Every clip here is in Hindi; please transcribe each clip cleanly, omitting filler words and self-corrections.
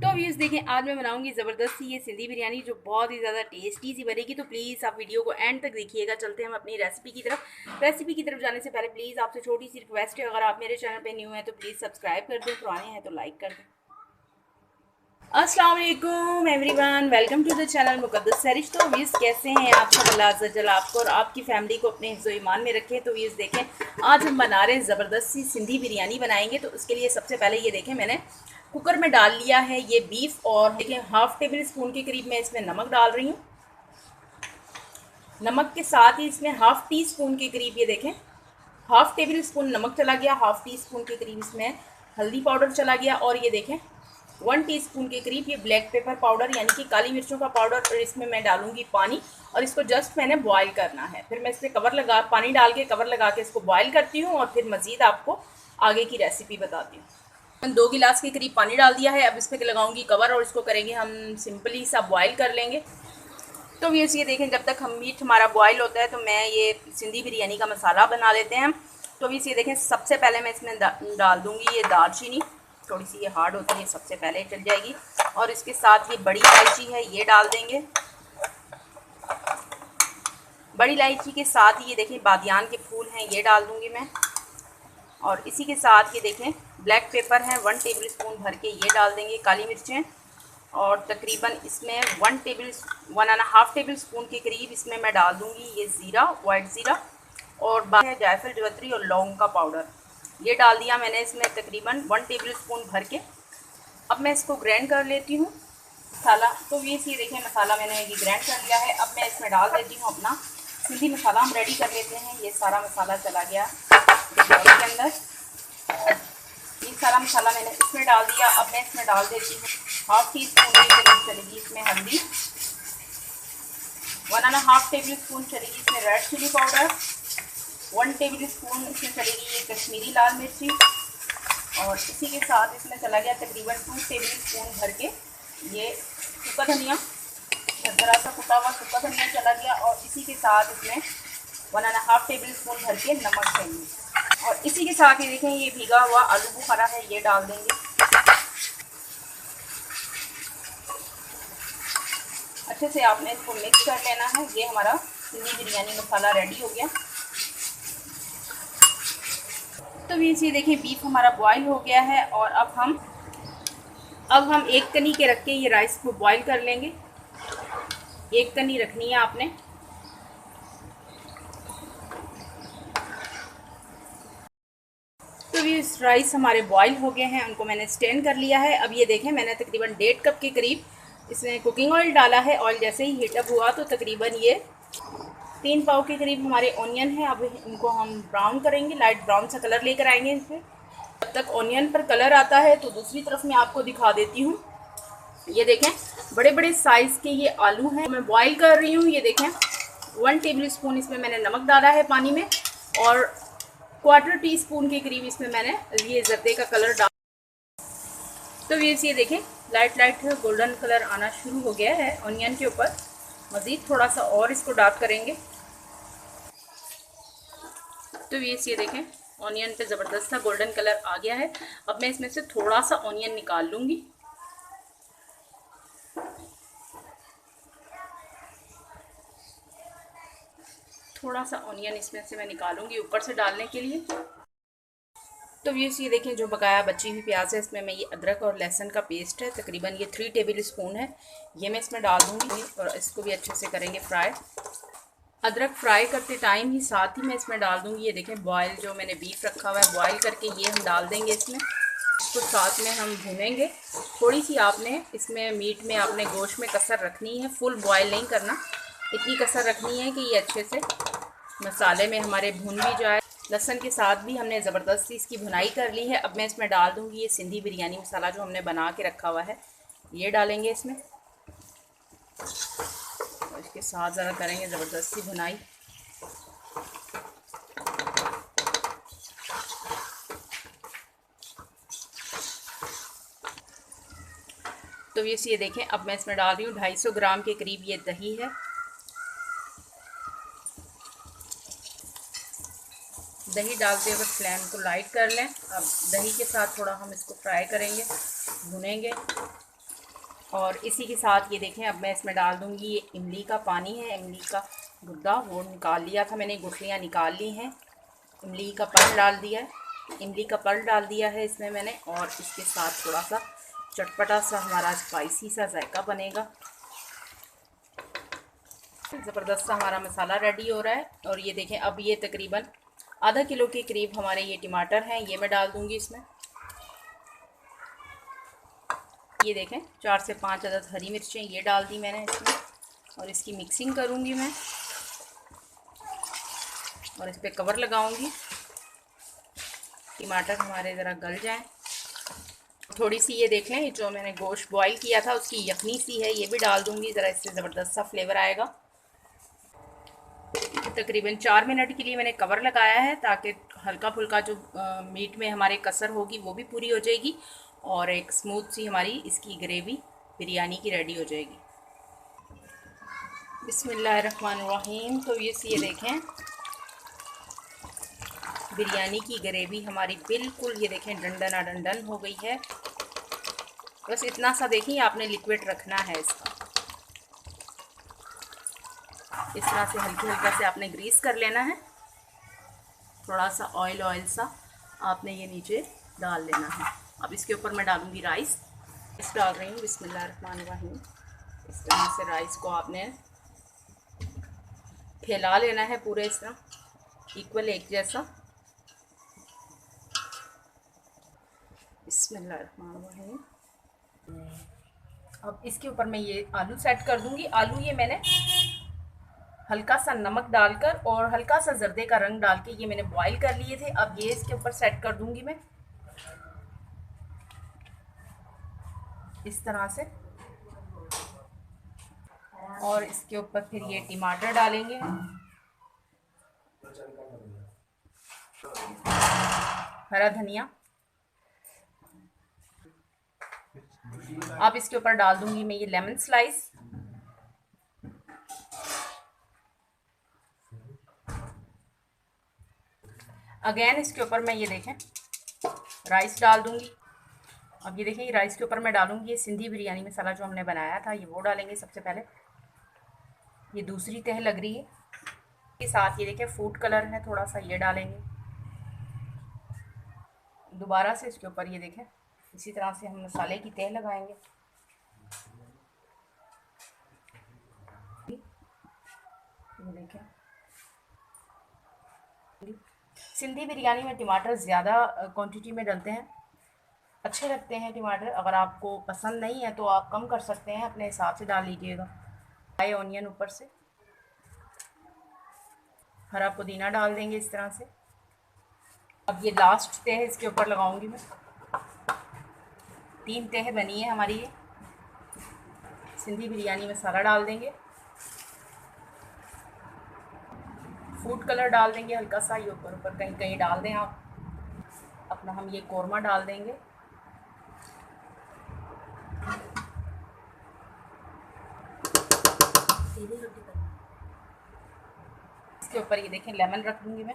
तो व्यूज़ देखें, आज मैं बनाऊंगी ज़बरदस्ती ये सिंधी बिरयानी जो बहुत ही ज़्यादा टेस्टी सी बनेगी। तो प्लीज़ आप वीडियो को एंड तक देखिएगा। चलते हैं हम अपनी रेसिपी की तरफ जाने से पहले प्लीज़ आपसे छोटी सी रिक्वेस्ट है, अगर आप मेरे चैनल पे न्यू हैं तो प्लीज़ सब्सक्राइब कर दें, पुराने हैं तो लाइक कर दें। अस्सलाम वालेकुम everyone, welcome to the channel Muqaddas Sarish. तो व्यूज़ कैसे हैं आप सब? अल्लाह अज़्ज़ा वजल आपको और आपकी फैमिली को अपने हिफ्ज़ ईमान में रखें। तो व्यूज़ देखें, आज हम बना रहे हैं ज़बरदस्त सी सिंधी बिरयानी बनाएंगे। तो उसके लिए सबसे पहले ये देखें, मैंने कुकर में डाल लिया है ये बीफ, और देखें हाफ़ टेबल स्पून के करीब मैं इसमें नमक डाल रही हूँ। नमक के साथ ही इसमें हाफ़ टी स्पून के करीब ये देखें हाफ़ टेबल स्पून नमक चला गया, हाफ़ टी स्पून के करीब इसमें हल्दी पाउडर चला गया, और ये देखें 1 टीस्पून के करीब ये ब्लैक पेपर पाउडर यानी कि काली मिर्चों का पाउडर। और इसमें मैं डालूंगी पानी, और इसको जस्ट मैंने बॉईल करना है। फिर मैं इसमें पानी डाल के कवर लगा के इसको बॉईल करती हूँ, और फिर मज़ीद आपको आगे की रेसिपी बताती हूँ। 2 गिलास के करीब पानी डाल दिया है। अब इस पर लगाऊंगी कवर, और इसको करेंगे हम सिंपली सा बॉयल कर लेंगे। तो व्यूअर्स ये देखें, जब तक हम मीट हमारा बॉयल होता है तो मैं ये सिंधी बिरयानी का मसाला बना लेते हैं। तो व्यूअर्स ये देखें, सबसे पहले मैं इसमें डाल दूँगी ये दालचीनी। थोड़ी सी ये हार्ड होती है, सबसे पहले चल जाएगी। और इसके साथ ये बड़ी इलायची है, ये डाल देंगे। बड़ी इलायची के साथ ही ये देखें बादियान के फूल हैं, ये डाल दूँगी मैं। और इसी के साथ ये देखें ब्लैक पेपर है 1 टेबल स्पून भर के, ये डाल देंगे। काली मिर्चें, और तकरीबन इसमें 1.5 टेबल स्पून के करीब इसमें मैं डाल दूँगी ये ज़ीरा, वाइट ज़ीरा, और है जायफल, जवत्री और लौंग का पाउडर, ये डाल दिया मैंने इसमें तकरीबन 1 टेबल स्पून भर के। अब मैं इसको ग्राइंड कर लेती हूँ मसाला। तो ये देखें मसाला मैंने ये ग्राइंड कर लिया है। अब मैं इसमें डाल देती हूँ अपना सिंधी मसाला, हम रेडी कर लेते हैं। ये सारा मसाला चला गया के अंदर, ये सारा मसाला मैंने इसमें डाल दिया। अब मैं इसमें डाल देती हूँ हाफ़ टी स्पून के करीब चलेगी इसमें हल्दी, 1.5 टेबल स्पून चलेगी इसमें red chilli powder, 1 tablespoon इसमें चलेगी ये कश्मीरी लाल मिर्ची, और इसी के साथ इसमें चला गया तकरीबन 2 टेबल स्पून भर के ये सूखा धनिया, ज़रा सा कुटा हुआ सूखा धनिया चला गया। और इसी के साथ इसमें 1.5 टेबल स्पून भर के नमक चाहिए, और इसी के साथ ये देखें ये भीगा हुआ आलू बुखारा है, ये डाल देंगे। अच्छे से आपने इसको मिक्स कर लेना है। ये हमारा सिंधी बिरयानी मसाला रेडी हो गया। तो ये देखिए बीफ हमारा बॉईल हो गया है, और अब हम एक कनी के रख के ये राइस को बॉईल कर लेंगे। एक कनी रखनी है आपने। तो ये राइस हमारे बॉईल हो गए हैं, उनको मैंने स्टेन कर लिया है। अब ये देखें मैंने तकरीबन 1.5 कप के करीब इसमें कुकिंग ऑयल डाला है। ऑयल जैसे ही हीटअप हुआ तो तकरीबन ये 3 पाव के करीब हमारे ऑनियन हैं। अब इनको हम ब्राउन करेंगे, लाइट ब्राउन सा कलर लेकर आएंगे इसमें। जब तक ऑनियन पर कलर आता है तो दूसरी तरफ मैं आपको दिखा देती हूँ। ये देखें बड़े बड़े साइज़ के ये आलू हैं, मैं बॉईल कर रही हूँ। ये देखें 1 टेबल स्पून इसमें मैंने नमक डाला है पानी में, और 1/4 टीस्पून के करीब इसमें मैंने ये जर्दे का कलर डाला। तो ये देखें लाइट गोल्डन कलर आना शुरू हो गया है ऑनियन के ऊपर। मज़ीद थोड़ा सा और इसको डार्क करेंगे। तो ये देखें ऑनियन पे ज़बरदस्त सा गोल्डन कलर आ गया है। अब मैं इसमें से थोड़ा सा ऑनियन निकाल लूँगी। थोड़ा सा ऑनियन इसमें से मैं निकालूंगी ऊपर से डालने के लिए। तो ये देखें जो बकाया बची हुई प्याज है, इसमें मैं ये अदरक और लहसुन का पेस्ट है, तकरीबन ये 3 टेबल स्पून है, ये मैं इसमें डाल दूँगी, और इसको भी अच्छे से करेंगे फ्राई। अदरक फ्राई करते टाइम ही साथ ही मैं इसमें डाल दूँगी ये देखें बॉयल जो मैंने बीफ रखा हुआ है बॉयल करके, ये हम डाल देंगे इसमें। इसको साथ में हम भूनेंगे। थोड़ी सी आपने इसमें मीट में आपने गोश्त में कसर रखनी है, फुल बॉयल नहीं करना, इतनी कसर रखनी है कि ये अच्छे से मसाले में हमारे भुन भी जाए। लहसुन के साथ भी हमने ज़बरदस्ती इसकी भुनाई कर ली है। अब मैं इसमें डाल दूँगी ये सिंधी बिरयानी मसाला जो हमने बना के रखा हुआ है, ये डालेंगे इसमें, और इसके साथ ज़रा करेंगे ज़बरदस्ती भुनाई। तो ये देखें अब मैं इसमें डाल रही हूँ 250 ग्राम के करीब ये दही है। दही डालते हुए फ्लेम को लाइट कर लें। अब दही के साथ थोड़ा हम इसको फ्राई करेंगे, भुनेंगे। और इसी के साथ ये देखें अब मैं इसमें डाल दूँगी, ये इमली का पानी है, इमली का गुद्दा वो निकाल लिया था मैंने, गुठलियाँ निकाल ली हैं। इमली का पल्प डाल दिया है, इमली का पल्प डाल दिया है इसमें मैंने। और इसके साथ थोड़ा सा चटपटा सा हमारा स्पाइसी सा जायका बनेगा। ज़बरदस्त सा हमारा मसाला रेडी हो रहा है। और ये देखें अब ये तकरीबन आधा किलो के करीब हमारे ये टमाटर हैं, ये मैं डाल दूँगी इसमें। ये देखें 4 से 5 अदद हरी मिर्चें ये डाल दी मैंने इसमें। और इसकी मिक्सिंग करूँगी मैं और इस पर कवर लगाऊँगी, टमाटर हमारे ज़रा गल जाएं। थोड़ी सी ये देख लें जो मैंने गोश्त बॉईल किया था उसकी यखनी सी है, ये भी डाल दूँगी, ज़रा इससे ज़बरदस्त सा फ्लेवर आएगा। तकरीबन 4 मिनट के लिए मैंने कवर लगाया है ताकि हल्का फुल्का जो मीट में हमारे कसर होगी वो भी पूरी हो जाएगी और एक स्मूथ सी हमारी इसकी ग्रेवी बिरयानी की रेडी हो जाएगी। बिस्मिल्लाहिर्रहमानिर्रहीम। तो ये देखें बिरयानी की ग्रेवी हमारी बिल्कुल ये देखें डंडन डंडन हो गई है। बस इतना सा देखिए आपने लिक्विड रखना है इसका, इस तरह से हल्का से आपने ग्रीस कर लेना है। थोड़ा सा ऑयल सा आपने ये नीचे डाल लेना है। अब इसके ऊपर मैं डालूँगी राइस डाल रही हूँ। बिस्मिल्लाहिर्रहमानिर्रहीम। इस तरह से राइस को आपने फैला लेना है पूरे इस तरह इक्वल एक जैसा। बिस्मिल्लाहिर्रहमानिर्रहीम। अब इसके ऊपर मैं ये आलू सेट कर दूँगी। आलू ये मैंने हल्का सा नमक डालकर और हल्का सा जर्दे का रंग डाल के ये मैंने बॉईल कर लिए थे। अब ये इसके ऊपर सेट कर दूँगी मैं इस तरह से। और इसके ऊपर फिर ये टमाटर डालेंगे, हरा धनिया। अब इसके ऊपर डाल दूंगी मैं ये लेमन स्लाइस। अगेन इसके ऊपर मैं ये देखें राइस डाल दूंगी। अब ये देखिए राइस के ऊपर मैं डालूंगी ये सिंधी बिरयानी मसाला जो हमने बनाया था, ये वो डालेंगे सबसे पहले। ये दूसरी तह लग रही है। के साथ ये देखिए फूड कलर है थोड़ा सा, ये डालेंगे दोबारा से इसके ऊपर। ये देखें इसी तरह से हम मसाले की तह लगाएंगे। ये देखें सिंधी बिरयानी में टमाटर ज़्यादा क्वांटिटी में डलते हैं, अच्छे लगते हैं टमाटर। अगर आपको पसंद नहीं है तो आप कम कर सकते हैं, अपने हिसाब से डाल लीजिएगा। फ्राई ऑनियन ऊपर से, हरा पुदीना डाल देंगे इस तरह से। अब ये लास्ट तह इसके ऊपर लगाऊंगी मैं। 3 तह बनी है हमारी ये। सिंधी बिरयानी मसाला डाल देंगे, फूड कलर डाल देंगे हल्का सा, ये ऊपर ऊपर कहीं कहीं डाल दें आप अपना। हम ये कोरमा डाल देंगे, इसके ऊपर ये देखें लेमन रख दूंगी मैं।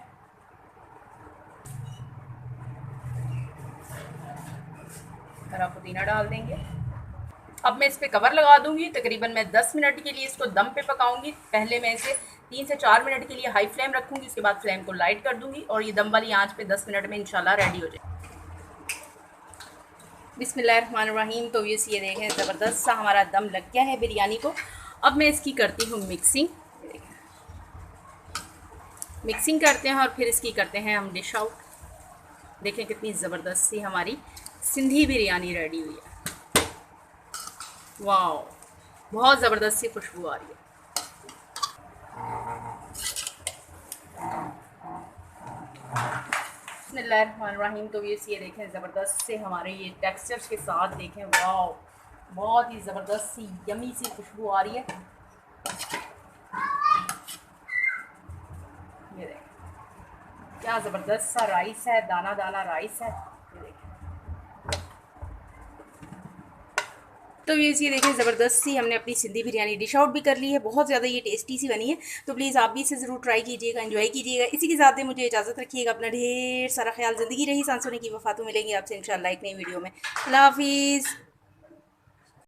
हरा पुदीना डाल देंगे। अब मैं इस पे कवर लगा दूंगी। तकरीबन मैं 10 मिनट के लिए इसको दम पे पकाऊंगी। पहले मैं इसे 3 से 4 मिनट के लिए हाई फ्लेम रखूंगी, उसके बाद फ्लेम को लाइट कर दूंगी और ये दम वाली आंच पे 10 मिनट में इंशाल्लाह रेडी हो जाए। बिस्मिल्लाहिर्रहमानिर्रहीम। तो ये देखें ज़बरदस्त सा हमारा दम लग गया है बिरयानी को। अब मैं इसकी करती हूँ मिक्सिंग करते हैं और फिर इसकी करते हैं हम डिश आउट। देखें कितनी ज़बरदस्त सी हमारी सिंधी बिरयानी रेडी हुई है। वाह, बहुत ज़बरदस्त सी खुशबू आ रही है। बिस्मिल्लाहिर्रहमानिर्रहीम। तो ये देखें ज़बरदस्त से हमारे ये टेक्सचर्स के साथ देखें, वाह बहुत ही ज़बरदस्त सी यमी सी खुशबू आ रही है। ये देखें क्या ज़बरदस्त सा राइस है, दाना दाना राइस है। ये देखें तो ये देखें ज़बरदस्त सी हमने अपनी सिंधी बिरयानी डिश आउट भी कर ली है। बहुत ज़्यादा ये टेस्टी सी बनी है। तो प्लीज़ आप भी इसे ज़रूर ट्राई कीजिएगा, एंजॉय कीजिएगा। इसी के साथ मुझे इजाज़त रखिएगा। अपना ढेर सारा ख्याल। ज़िंदगी रही सांसों की वफ़ातों। मिलेंगे आपसे इंशाल्लाह एक नई वीडियो में। अल्लाह हाफिज़।